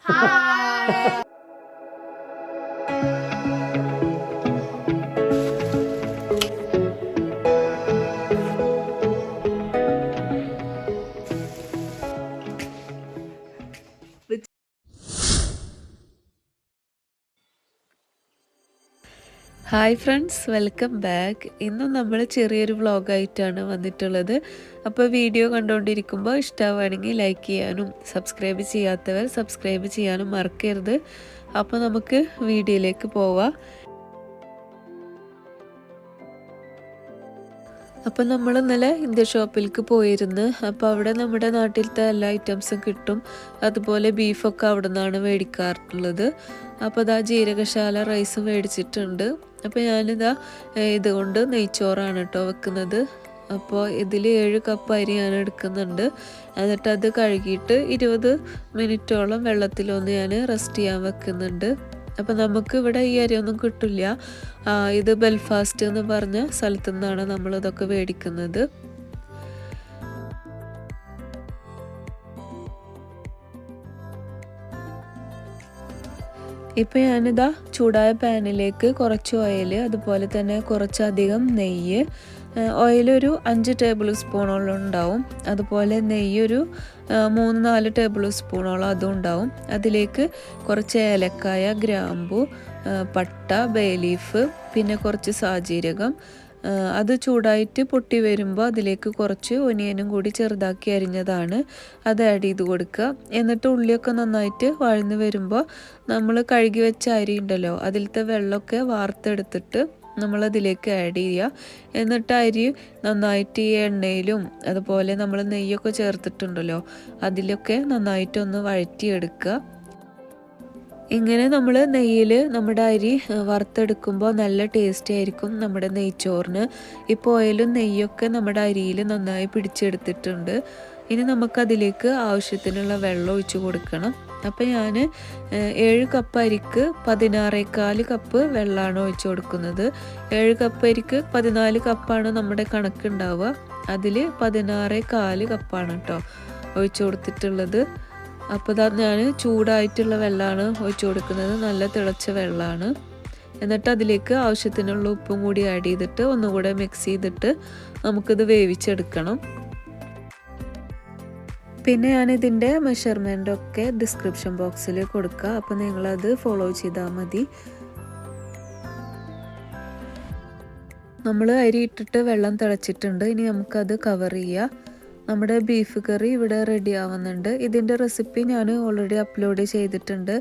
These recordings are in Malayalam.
Hi. Hi friends, welcome back. ഇന്നും നമ്മൾ ചെറിയൊരു വ്ളോഗായിട്ടാണ് വന്നിട്ടുള്ളത്. അപ്പോൾ വീഡിയോ കണ്ടുകൊണ്ടിരിക്കുമ്പോൾ ഇഷ്ടമാവുകയാണെങ്കിൽ ലൈക്ക് ചെയ്യാനും സബ്സ്ക്രൈബ് ചെയ്യാത്തവർ സബ്സ്ക്രൈബ് ചെയ്യാനും മറക്കരുത്. അപ്പോൾ നമുക്ക് വീഡിയോയിലേക്ക് പോവാം. അപ്പം നമ്മൾ ഇന്നലെ ഇന്ത്യ ഷോപ്പിലേക്ക് പോയിരുന്നു. അപ്പോൾ അവിടെ നമ്മുടെ നാട്ടിലത്തെ എല്ലാ ഐറ്റംസും കിട്ടും. അതുപോലെ ബീഫൊക്കെ അവിടെ നിന്നാണ് മേടിക്കാറുള്ളത്. അപ്പോൾ ഇതാ ജീരകശാല റൈസും മേടിച്ചിട്ടുണ്ട്. അപ്പോൾ ഞാനിതാ ഇതുകൊണ്ട് നെയ്ച്ചോറാണ് കേട്ടോ വെക്കുന്നത്. അപ്പോൾ ഇതിൽ 7 കപ്പ് അരി ഞാൻ എടുക്കുന്നുണ്ട്. എന്നിട്ട് അത് കഴുകിയിട്ട് 20 മിനിറ്റോളം വെള്ളത്തിലൊന്ന് ഞാൻ റെസ്റ്റ് ചെയ്യാൻ വെക്കുന്നുണ്ട്. അപ്പം നമുക്ക് ഇവിടെ ഈ അരിയൊന്നും കിട്ടില്ല. ഇത് ബെൽഫാസ്റ്റ് എന്ന് പറഞ്ഞ സ്ഥലത്തു നിന്നാണ് നമ്മളിതൊക്കെ മേടിക്കുന്നത്. ഇപ്പം ഞാനിതാ ചൂടായ പാനിലേക്ക് കുറച്ച് ഓയിൽ, അതുപോലെ തന്നെ കുറച്ചധികം നെയ്യ്, ഓയിലൊരു 5 ടേബിൾ സ്പൂണോളം ഉണ്ടാവും. അതുപോലെ നെയ്യൊരു 3-4 ടേബിൾ സ്പൂണോളം അതും ഉണ്ടാവും. അതിലേക്ക് കുറച്ച് ഏലക്കായ, ഗ്രാമ്പു, പട്ട, ബേലീഫ്, പിന്നെ കുറച്ച് സാജീരകം. അത് ചൂടായിട്ട് പൊട്ടി വരുമ്പോൾ അതിലേക്ക് കുറച്ച് ഒനിയനും കൂടി ചെറുതാക്കി അരിഞ്ഞതാണ്, അത് ആഡ് ചെയ്ത് കൊടുക്കുക. എന്നിട്ട് ഉള്ളിയൊക്കെ നന്നായിട്ട് വഴന്ന് വരുമ്പോൾ നമ്മൾ കഴുകി വെച്ച അരി ഉണ്ടല്ലോ, അതിലത്തെ വെള്ളമൊക്കെ വാർത്തെടുത്തിട്ട് നമ്മളതിലേക്ക് ആഡ് ചെയ്യുക. എന്നിട്ട് അരി നന്നായിട്ട് ഈ എണ്ണയിലും അതുപോലെ നമ്മൾ നെയ്യൊക്കെ ചേർത്തിട്ടുണ്ടല്ലോ അതിലൊക്കെ നന്നായിട്ടൊന്ന് വഴറ്റിയെടുക്കുക. ഇങ്ങനെ നമ്മൾ നെയ്യിൽ നമ്മുടെ അരി വറുത്തെടുക്കുമ്പോൾ നല്ല ടേസ്റ്റി ആയിരിക്കും നമ്മുടെ നെയ്ച്ചോറിന്. ഇപ്പോൾ ഓയിലും നെയ്യൊക്കെ നമ്മുടെ അരിയിൽ നന്നായി പിടിച്ചെടുത്തിട്ടുണ്ട്. ഇനി നമുക്കതിലേക്ക് ആവശ്യത്തിനുള്ള വെള്ളം ഒഴിച്ച് കൊടുക്കണം. അപ്പോൾ ഞാൻ 7 കപ്പ് അരിക്ക് 16.25 കപ്പ് വെള്ളമാണ് ഒഴിച്ച് കൊടുക്കുന്നത്. 7 കപ്പ് അരിക്ക് 14 കപ്പാണ് നമ്മുടെ കണക്കുണ്ടാവുക. അതിൽ 16.25 കപ്പാണ് കേട്ടോ ഒഴിച്ച് കൊടുത്തിട്ടുള്ളത്. അപ്പോൾ ഞാൻ ചൂടായിട്ടുള്ള വെള്ളമാണ് ഒഴിച്ച് കൊടുക്കുന്നത്, നല്ല തിളച്ച വെള്ളമാണ്. എന്നിട്ട് അതിലേക്ക് ആവശ്യത്തിനുള്ള ഉപ്പും കൂടി ആഡ് ചെയ്തിട്ട് ഒന്നുകൂടെ മിക്സ് ചെയ്തിട്ട് നമുക്കിത് വേവിച്ചെടുക്കണം. പിന്നെ ഞാനിതിൻ്റെ മെഷർമെൻറ്റൊക്കെ ഡിസ്ക്രിപ്ഷൻ ബോക്സിൽ കൊടുക്കുക. അപ്പോൾ നിങ്ങളത് ഫോളോ ചെയ്താൽ മതി. നമ്മൾ അരി ഇട്ടിട്ട് വെള്ളം തിളച്ചിട്ടുണ്ട്. ഇനി നമുക്കത് കവർ ചെയ്യാം. നമ്മുടെ ബീഫ് കറി ഇവിടെ റെഡി ആവുന്നുണ്ട്. ഇതിൻ്റെ റെസിപ്പി ഞാൻ ഓൾറെഡി അപ്ലോഡ് ചെയ്തിട്ടുണ്ട്.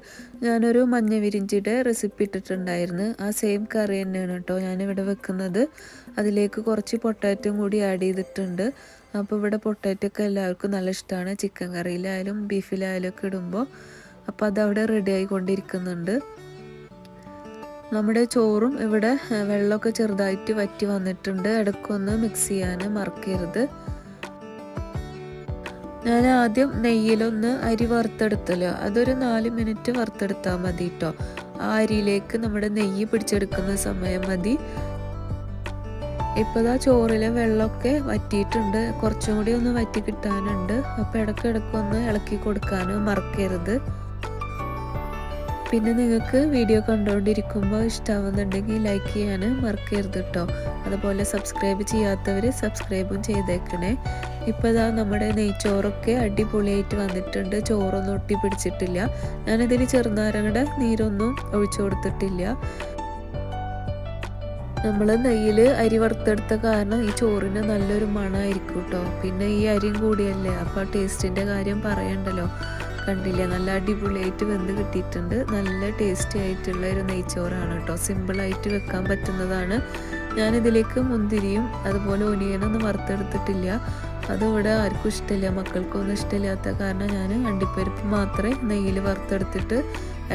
ഞാനൊരു മഞ്ഞ വിരിഞ്ചിയുടെ റെസിപ്പി ഇട്ടിട്ടുണ്ടായിരുന്നു. ആ സെയിം കറി തന്നെയാണ് കേട്ടോ ഞാനിവിടെ വെക്കുന്നത്. അതിലേക്ക് കുറച്ച് പൊട്ടാറ്റോയും കൂടി ആഡ് ചെയ്തിട്ടുണ്ട്. അപ്പോൾ ഇവിടെ പൊട്ടാറ്റോ ഒക്കെ എല്ലാവർക്കും നല്ല ഇഷ്ടമാണ്, ചിക്കൻ കറിയിലായാലും ബീഫിലായാലും ഒക്കെ ഇടുമ്പോൾ. അപ്പോൾ അതവിടെ റെഡി ആയിക്കൊണ്ടിരിക്കുന്നുണ്ട്. നമ്മുടെ ചോറും ഇവിടെ വെള്ളമൊക്കെ ചെറുതായിട്ട് വറ്റി വന്നിട്ടുണ്ട്. ഇടയ്ക്കൊന്ന് മിക്സ് ചെയ്യാൻ മറക്കരുത്. ഞാൻ ആദ്യം നെയ്യിലൊന്ന് അരി വറുത്തെടുത്തല്ലോ, അതൊരു 4 മിനിറ്റ് വറുത്തെടുത്താൽ മതി കേട്ടോ. ആ അരിയിലേക്ക് നമ്മുടെ നെയ്യ് പിടിച്ചെടുക്കുന്ന സമയം മതി. ഇപ്പോൾ ചോറിലെ വെള്ളമൊക്കെ വറ്റിയിട്ടുണ്ട്, കുറച്ചും കൂടി ഒന്ന് വറ്റി കിട്ടാനുണ്ട്. അപ്പോൾ ഇടയ്ക്കൊന്ന് ഇളക്കി കൊടുക്കാൻ മറക്കരുത്. പിന്നെ നിങ്ങൾക്ക് വീഡിയോ കണ്ടുകൊണ്ടിരിക്കുമ്പോൾ ഇഷ്ടമാവുന്നുണ്ടെങ്കിൽ ലൈക്ക് ചെയ്യാൻ മറക്കരുത് കേട്ടോ. അതുപോലെ സബ്സ്ക്രൈബ് ചെയ്യാത്തവർ സബ്സ്ക്രൈബും ചെയ്തേക്കണേ. ഇപ്പോൾ ഇതാ നമ്മുടെ നെയ്ച്ചോറൊക്കെ അടിപൊളിയായിട്ട് വന്നിട്ടുണ്ട്. ചോറൊന്നും ഒട്ടി പിടിച്ചിട്ടില്ല. ഞാനിതിൽ ചെറുനാരങ്ങയുടെ നീരൊന്നും ഒഴിച്ചു കൊടുത്തിട്ടില്ല. നമ്മൾ നെയ്യിൽ അരി വറുത്തെടുത്ത കാരണം ഈ ചോറിന് നല്ലൊരു മണമായിരിക്കും കേട്ടോ. പിന്നെ ഈ അരിയും കൂടിയല്ലേ, അപ്പോൾ ടേസ്റ്റിൻ്റെ കാര്യം പറയണ്ടല്ലോ. കണ്ടില്ലേ, നല്ല അടിപൊളിയായിട്ട് വെന്ത് കിട്ടിയിട്ടുണ്ട്. നല്ല ടേസ്റ്റി ആയിട്ടുള്ള ഒരു നെയ്ച്ചോറാണ് കേട്ടോ. സിമ്പിളായിട്ട് വെക്കാൻ പറ്റുന്നതാണ്. ഞാനിതിലേക്ക് മുന്തിരിയും അതുപോലെ ഒനിയനൊന്നും വറുത്തെടുത്തിട്ടില്ല. അതിവിടെ ആർക്കും ഇഷ്ടമില്ല, മക്കൾക്കൊന്നും ഇഷ്ടമില്ലാത്ത കാരണം ഞാൻ അണ്ടിപ്പരിപ്പ് മാത്രമേ നെയ്യിൽ വറുത്തെടുത്തിട്ട്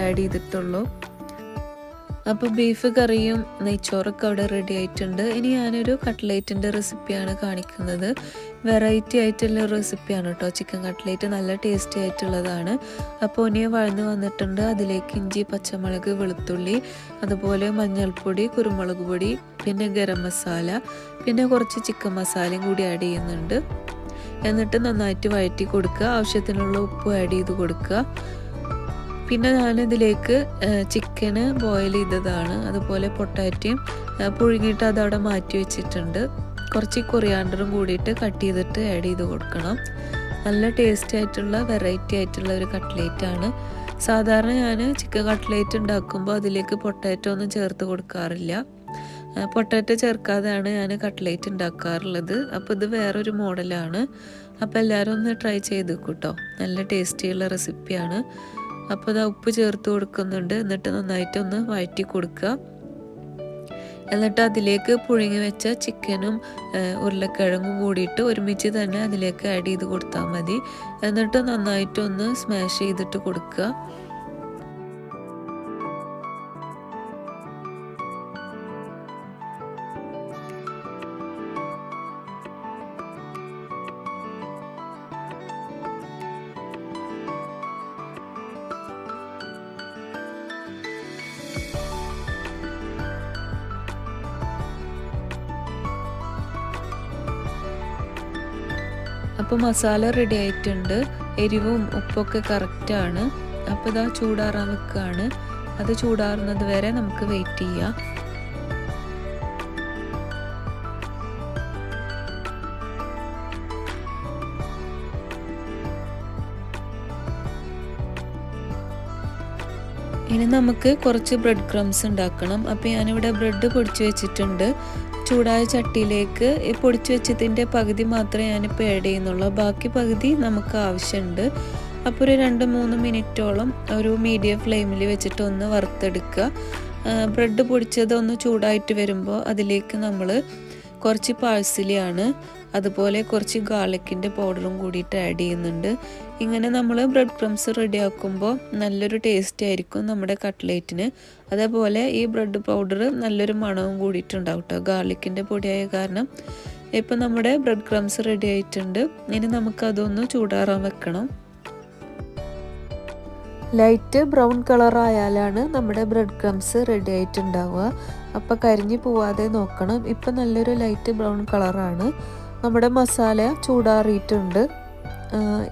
ആഡ് ചെയ്തിട്ടുള്ളൂ. അപ്പോൾ ബീഫ് കറിയും നെയ്ച്ചോറൊക്കെ അവിടെ റെഡി ആയിട്ടുണ്ട്. ഇനി ഞാനൊരു കട്ട്ലേറ്റിൻ്റെ റെസിപ്പിയാണ് കാണിക്കുന്നത്. വെറൈറ്റി ആയിട്ടുള്ള റെസിപ്പിയാണ് കേട്ടോ. ചിക്കൻ കട്ട്ലേറ്റ് നല്ല ടേസ്റ്റി ആയിട്ടുള്ളതാണ്. അപ്പോൾ ഒനിയൻ വഴന്ന് വന്നിട്ടുണ്ട്. അതിലേക്ക് ഇഞ്ചി, പച്ചമുളക്, വെളുത്തുള്ളി, അതുപോലെ മഞ്ഞൾപ്പൊടി, കുരുമുളക് പൊടി, പിന്നെ ഗരം മസാല, പിന്നെ കുറച്ച് ചിക്കൻ മസാലയും കൂടി ആഡ് ചെയ്യുന്നുണ്ട്. എന്നിട്ട് നന്നായിട്ട് വഴറ്റി കൊടുക്കുക. ആവശ്യത്തിനുള്ള ഉപ്പ് ആഡ് ചെയ്ത് കൊടുക്കുക. പിന്നെ ഞാനിതിലേക്ക് ചിക്കന് ബോയിൽ ചെയ്തതാണ്, അതുപോലെ പൊട്ടാറ്റയും പുഴുങ്ങിയിട്ട് അതവിടെ മാറ്റി വെച്ചിട്ടുണ്ട്. കുറച്ച് കൊറിയാണ്ടറും കൂടിയിട്ട് കട്ട് ചെയ്തിട്ട് ആഡ് ചെയ്ത് കൊടുക്കണം. നല്ല ടേസ്റ്റി ആയിട്ടുള്ള വെറൈറ്റി ആയിട്ടുള്ള ഒരു കട്ട്ലേറ്റാണ്. സാധാരണ ഞാൻ ചിക്കൻ കട്ട്ലേറ്റ് ഉണ്ടാക്കുമ്പോൾ അതിലേക്ക് പൊട്ടാറ്റോ ഒന്നും ചേർത്ത് കൊടുക്കാറില്ല. പൊട്ടാറ്റോ ചേർക്കാതെയാണ് ഞാൻ കട്ട്ലേറ്റ് ഉണ്ടാക്കാറുള്ളത്. അപ്പോൾ ഇത് വേറൊരു മോഡലാണ്. അപ്പോൾ എല്ലാവരും ഒന്ന് ട്രൈ ചെയ്ത് കൂട്ടോ. നല്ല ടേസ്റ്റിയുള്ള റെസിപ്പിയാണ്. അപ്പോൾ അത് ഉപ്പ് ചേർത്ത് കൊടുക്കുന്നുണ്ട്. എന്നിട്ട് നന്നായിട്ടൊന്ന് വഴറ്റി കൊടുക്കുക. എന്നിട്ട് അതിലേക്ക് പുഴുങ്ങി വെച്ച ചിക്കനും ഉരുളക്കിഴങ്ങും കൂടിയിട്ട് ഒരുമിച്ച് തന്നെ അതിലേക്ക് ആഡ് ചെയ്ത് കൊടുത്താൽ മതി. എന്നിട്ട് നന്നായിട്ടൊന്ന് സ്മാഷ് ചെയ്തിട്ട് കൊടുക്കുക. അപ്പോൾ മസാല റെഡി ആയിട്ടുണ്ട്. എരിവും ഉപ്പൊക്കെ കറക്റ്റാണ്. അപ്പോൾ ഇതാ ചൂടാറാൻ വെക്കുകയാണ്. അത് ചൂടാറുന്നത് വരെ നമുക്ക് വെയിറ്റ് ചെയ്യാം. ഇനി നമുക്ക് കുറച്ച് ബ്രെഡ് ക്രംസ് ഉണ്ടാക്കണം. അപ്പോൾ ഞാനിവിടെ ബ്രെഡ് പൊടിച്ച് വെച്ചിട്ടുണ്ട്. ചൂടായ ചട്ടിയിലേക്ക് ഈ പൊടിച്ച് വെച്ചതിൻ്റെ പകുതി മാത്രമേ ഞാനിപ്പോൾ ആഡ് ചെയ്യുന്നുള്ളൂ. ബാക്കി പകുതി നമുക്ക് ആവശ്യമുണ്ട്. അപ്പോൾ ഒരു 2-3 മിനിറ്റോളം ഒരു മീഡിയം ഫ്ലെയിമിൽ വെച്ചിട്ട് ഒന്ന് വറുത്തെടുക്കുക. ബ്രെഡ് പൊടിച്ചത് ഒന്ന് ചൂടായിട്ട് വരുമ്പോൾ അതിലേക്ക് നമ്മൾ കുറച്ച് പാഴ്സലിയാണ്, അതുപോലെ കുറച്ച് ഗാർലിക്കിൻ്റെ പൗഡറും കൂടിയിട്ട് ആഡ് ചെയ്യുന്നുണ്ട്. ഇങ്ങനെ നമ്മൾ ബ്രെഡ് ക്രംസ് റെഡിയാക്കുമ്പോൾ നല്ലൊരു ടേസ്റ്റ് ആയിരിക്കും നമ്മുടെ കട്ട്ലേറ്റിന്. അതേപോലെ ഈ ബ്രെഡ് പൗഡർ നല്ലൊരു മണവും കൂടിയിട്ടുണ്ടാവും കേട്ടോ, ഗാർലിക്കിൻ്റെ പൊടിയായ കാരണം. ഇപ്പം നമ്മുടെ ബ്രെഡ് ക്രംസ് റെഡി ആയിട്ടുണ്ട്. ഇനി നമുക്കതൊന്ന് ചൂടാറാൻ വെക്കണം. ലൈറ്റ് ബ്രൗൺ കളർ ആയാലാണ് നമ്മുടെ ബ്രെഡ് ക്രംസ് റെഡി ആയിട്ടുണ്ടാവുക. അപ്പോൾ കരിഞ്ഞു പോവാതെ നോക്കണം. ഇപ്പം നല്ലൊരു ലൈറ്റ് ബ്രൗൺ കളറാണ്. നമ്മുടെ മസാല ചൂടാറിയിട്ടുണ്ട്.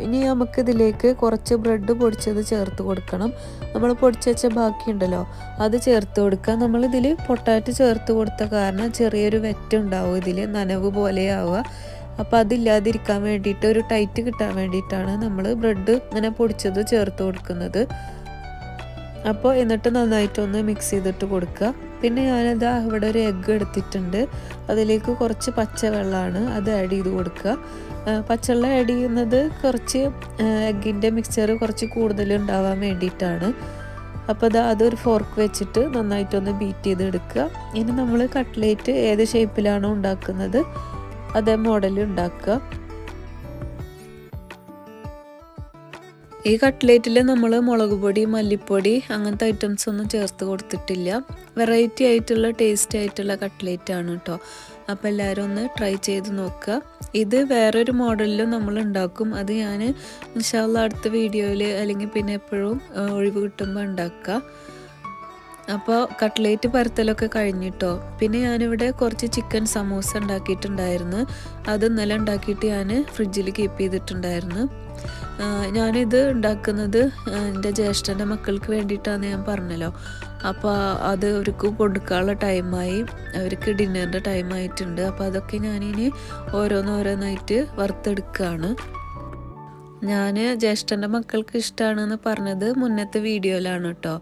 ഇനി നമുക്കിതിലേക്ക് കുറച്ച് ബ്രെഡ് പൊടിച്ചത് ചേർത്ത് കൊടുക്കണം. നമ്മൾ പൊടിച്ച് വെച്ച ബാക്കിയുണ്ടല്ലോ അത് ചേർത്ത് കൊടുക്കുക. നമ്മളിതിൽ പൊട്ടാറ്റോ ചേർത്ത് കൊടുത്ത കാരണം ചെറിയൊരു വെറ്റുണ്ടാവും, ഇതിൽ നനവ് പോലെയാവുക. അപ്പോൾ അതില്ലാതിരിക്കാൻ വേണ്ടിയിട്ട്, ഒരു ടൈറ്റ് കിട്ടാൻ വേണ്ടിയിട്ടാണ് നമ്മൾ ബ്രെഡ് ഇങ്ങനെ പൊടിച്ചത് ചേർത്ത് കൊടുക്കുന്നത്. അപ്പോൾ എന്നിട്ട് നന്നായിട്ടൊന്ന് മിക്സ് ചെയ്തിട്ട് കൊടുക്കുക. പിന്നെ ഞാനിതാ ഇവിടെ ഒരു എഗ്ഗ് എടുത്തിട്ടുണ്ട്. അതിലേക്ക് കുറച്ച് പച്ചവെള്ളമാണ്, അത് ആഡ് ചെയ്ത് കൊടുക്കുക. പച്ചവെള്ളം ആഡ് ചെയ്യുന്നത് കുറച്ച് എഗ്ഗിൻ്റെ മിക്സ്ചർ കുറച്ച് കൂടുതൽ ഉണ്ടാവാൻ വേണ്ടിയിട്ടാണ്. അപ്പോൾ അതൊരു ഫോർക്ക് വെച്ചിട്ട് നന്നായിട്ടൊന്ന് ബീറ്റ് ചെയ്തെടുക്കുക. ഇനി നമ്മൾ കട്ട്ലേറ്റ് ഏത് ഷേപ്പിലാണോ ഉണ്ടാക്കുന്നത് അതേ മോഡൽ ഉണ്ടാക്കുക. ഈ കട്ട്ലേറ്റിൽ നമ്മൾ മുളക് പൊടി, മല്ലിപ്പൊടി അങ്ങനത്തെ ഐറ്റംസ് ഒന്നും ചേർത്ത് കൊടുത്തിട്ടില്ല. വെറൈറ്റി ആയിട്ടുള്ള ടേസ്റ്റ് ആയിട്ടുള്ള കട്ട്ലേറ്റ് ആണ് കേട്ടോ. അപ്പോൾ എല്ലാവരും ഒന്ന് ട്രൈ ചെയ്ത് നോക്കുക. ഇത് വേറൊരു മോഡലിലും നമ്മൾ ഉണ്ടാക്കും. അത് ഞാൻ ഇൻഷാ അല്ലാഹ് അടുത്ത വീഡിയോയിൽ അല്ലെങ്കിൽ പിന്നെ എപ്പോഴും ഒഴിവ് കിട്ടുമ്പോൾ ഉണ്ടാക്കുക. അപ്പോൾ കട്ട്ലേറ്റ് പരത്തലൊക്കെ കഴിഞ്ഞിട്ടോ. പിന്നെ ഞാനിവിടെ കുറച്ച് ചിക്കൻ സമൂസ ഉണ്ടാക്കിയിട്ടുണ്ടായിരുന്നു. അത് ഇന്നലെ ഉണ്ടാക്കിയിട്ട് ഞാൻ ഫ്രിഡ്ജിൽ കീപ്പ് ചെയ്തിട്ടുണ്ടായിരുന്നു. ഞാനിത് ഉണ്ടാക്കുന്നത് എൻ്റെ ജ്യേഷ്ഠൻ്റെ മക്കൾക്ക് വേണ്ടിയിട്ടാണ് ഞാൻ പറഞ്ഞല്ലോ. അപ്പോൾ അത് അവർക്ക് കൊടുക്കാനുള്ള ടൈമായി, അവർക്ക് ഡിന്നറിൻ്റെ ടൈമായിട്ടുണ്ട്. അപ്പോൾ അതൊക്കെ ഞാനിനി ഓരോന്നോരോന്നായിട്ട് വറുത്തെടുക്കുകയാണ്. ഞാൻ ജ്യേഷ്ഠൻ്റെ മക്കൾക്ക് ഇഷ്ടമാണെന്ന് പറഞ്ഞത് മുന്നത്തെ വീഡിയോയിലാണ് കേട്ടോ.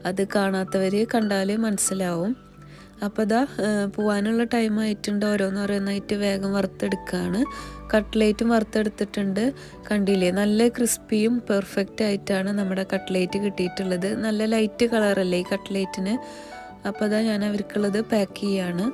അത് കാണാത്തവർ കണ്ടാൽ മനസ്സിലാവും. അപ്പോൾ ഇതാ പോവാനുള്ള ടൈമായിട്ടുണ്ട്. ഓരോന്നോരോന്നായിട്ട് വേഗം വറുത്തെടുക്കുകയാണ്. കട്ട്ലേറ്റും വറുത്തെടുത്തിട്ടുണ്ട്. കണ്ടില്ലേ, നല്ല ക്രിസ്പിയും പെർഫെക്റ്റ് ആയിട്ടാണ് നമ്മുടെ കട്ട്ലേറ്റ് കിട്ടിയിട്ടുള്ളത്. നല്ല ലൈറ്റ് കളറല്ലേ ഈ കട്ട്ലേറ്റിന്. അപ്പോൾ അതാ ഞാൻ അവർക്കുള്ളത് പാക്ക് ചെയ്യാണ്.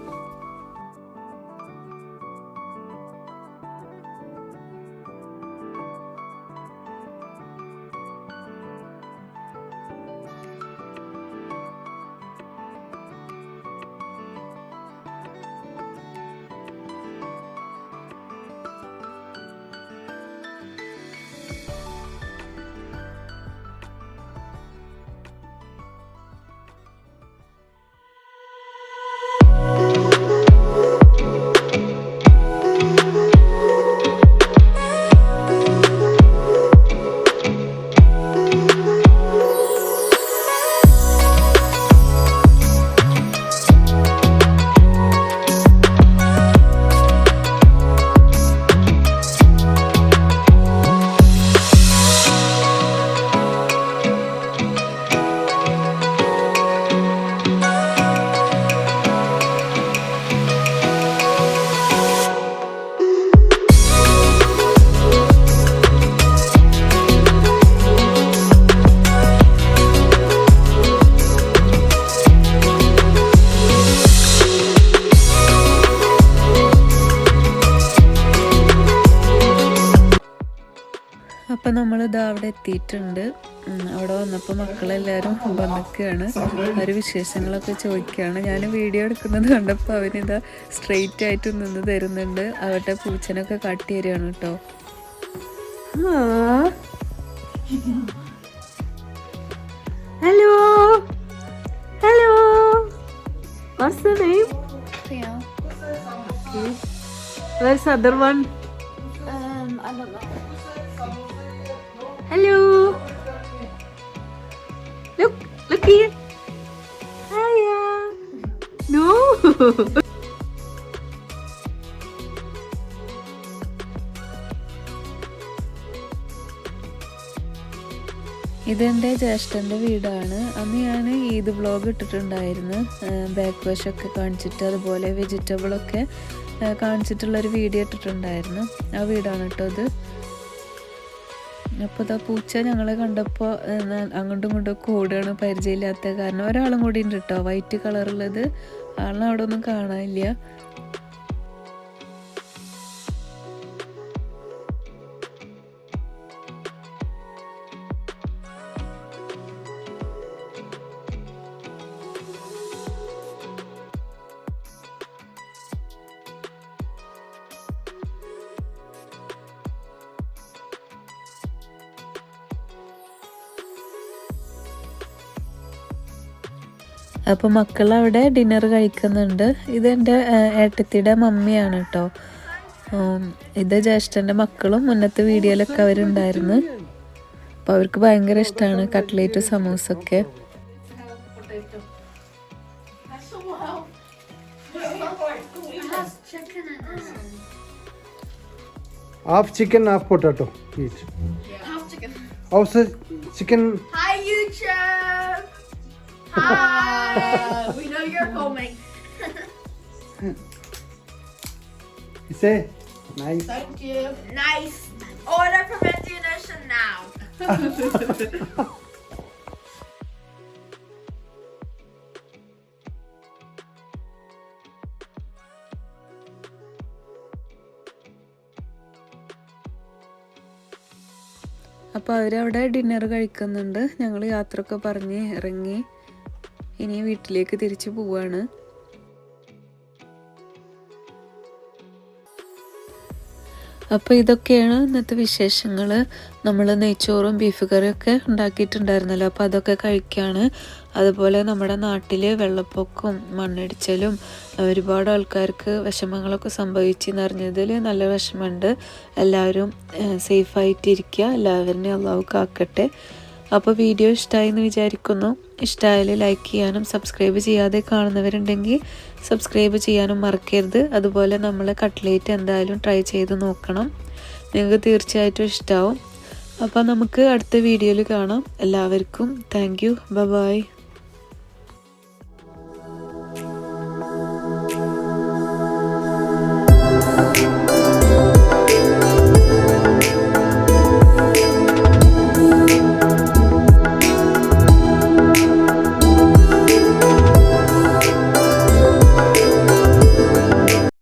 അപ്പോൾ നമ്മളിത് അവിടെ എത്തിയിട്ടുണ്ട്. അവിടെ വന്നപ്പോൾ മക്കളെല്ലാവരും വന്നിക്കുകയാണ്. അവർ വിശേഷങ്ങളൊക്കെ ചോദിക്കുകയാണ്. ഞാൻ വീഡിയോ എടുക്കുന്നത് കണ്ടപ്പോൾ അവനിതാ സ്ട്രെയിറ്റ് ആയിട്ട് നിന്ന് തരുന്നുണ്ട്. അവരുടെ പൂച്ചനൊക്കെ കാട്ടി തരികയാണ് കേട്ടോ. Hello hello, what's the name? Theo. Where's the other one? I don't know. Hello. Look here. Hiya. No. ഇതെൻ്റെ ജ്യേഷ്ഠൻ്റെ വീടാണ്. അന്ന് ഞാൻ ഈദ് വ്ളോഗ് ഇട്ടിട്ടുണ്ടായിരുന്നു. ബാക്ക് വശമൊക്കെ കാണിച്ചിട്ട് അതുപോലെ വെജിറ്റബിളൊക്കെ കാണിച്ചിട്ടുള്ളൊരു വീഡിയോ ഇട്ടിട്ടുണ്ടായിരുന്നു. ആ വീടാണ് കേട്ടോ ഇത്. അപ്പോൾ ഇതാ പൂച്ച ഞങ്ങളെ കണ്ടപ്പോൾ അങ്ങോട്ടും ഇങ്ങോട്ടും ഓടുകയാണ്, പരിചയമില്ലാത്ത കാരണം. ഒരാളും കൂടി ഉണ്ട് കേട്ടോ, വൈറ്റ് കളറുള്ളത്. ആളിനെ അവിടെ ഒന്നും കാണാനില്ല. അപ്പോൾ മക്കൾ അവിടെ ഡിന്നർ കഴിക്കുന്നുണ്ട്. ഇതെൻ്റെ ഏട്ടത്തിയുടെ മമ്മിയാണ് കേട്ടോ. ഇത് ജ്യേഷ്ഠൻ്റെ മക്കളും മുന്നത്തെ വീഡിയോയിലൊക്കെ അവരുണ്ടായിരുന്നു. അപ്പോൾ അവർക്ക് ഭയങ്കര ഇഷ്ടമാണ് cutlet സമൂസൊക്കെ. Half chicken, half potato each. Half chicken. Also chicken. Hi YouTube. Hi. We know you're filming. You say nice. Thank you. Nice. Order from Indonesia now. അപ്പോൾ അവരവിടെ ഡിന്നർ കഴിക്കുന്നുണ്ട്. ഞങ്ങൾ യാത്രയൊക്കെ പറഞ്ഞ് ഇറങ്ങി ഇനി വീട്ടിലേക്ക് തിരിച്ചു പോവാണ്. അപ്പോൾ ഇതൊക്കെയാണ് ഇന്നത്തെ വിശേഷങ്ങൾ. നമ്മൾ നെയ്ച്ചോറും ബീഫ് കറിയൊക്കെ ഉണ്ടാക്കിയിട്ടുണ്ടായിരുന്നല്ലോ, അപ്പോൾ അതൊക്കെ കഴിക്കുകയാണ്. അതുപോലെ നമ്മുടെ നാട്ടിൽ വെള്ളപ്പൊക്കവും മണ്ണിടിച്ചിലും ഒരുപാട് ആൾക്കാർക്ക് വിഷമങ്ങളൊക്കെ സംഭവിച്ചെന്ന് അറിഞ്ഞതിൽ നല്ല വിഷമമുണ്ട്. എല്ലാവരും സേഫായിട്ടിരിക്കുക, എല്ലാവരെയും അള്ളാഹു കാക്കട്ടെ. അപ്പോൾ വീഡിയോ ഇഷ്ടമായി എന്ന് വിചാരിക്കുന്നു. ഇഷ്ടമായാൽ ലൈക്ക് ചെയ്യാനും സബ്സ്ക്രൈബ് ചെയ്യാതെ കാണുന്നവരുണ്ടെങ്കിൽ സബ്സ്ക്രൈബ് ചെയ്യാനും മറക്കരുത്. അതുപോലെ നമ്മൾ കട്ട്ലേറ്റ് എന്തായാലും ട്രൈ ചെയ്ത് നോക്കണം, നിങ്ങൾക്ക് തീർച്ചയായിട്ടും ഇഷ്ടമാവും. അപ്പോൾ നമുക്ക് അടുത്ത വീഡിയോയിൽ കാണാം. എല്ലാവർക്കും താങ്ക് യു, ബൈ.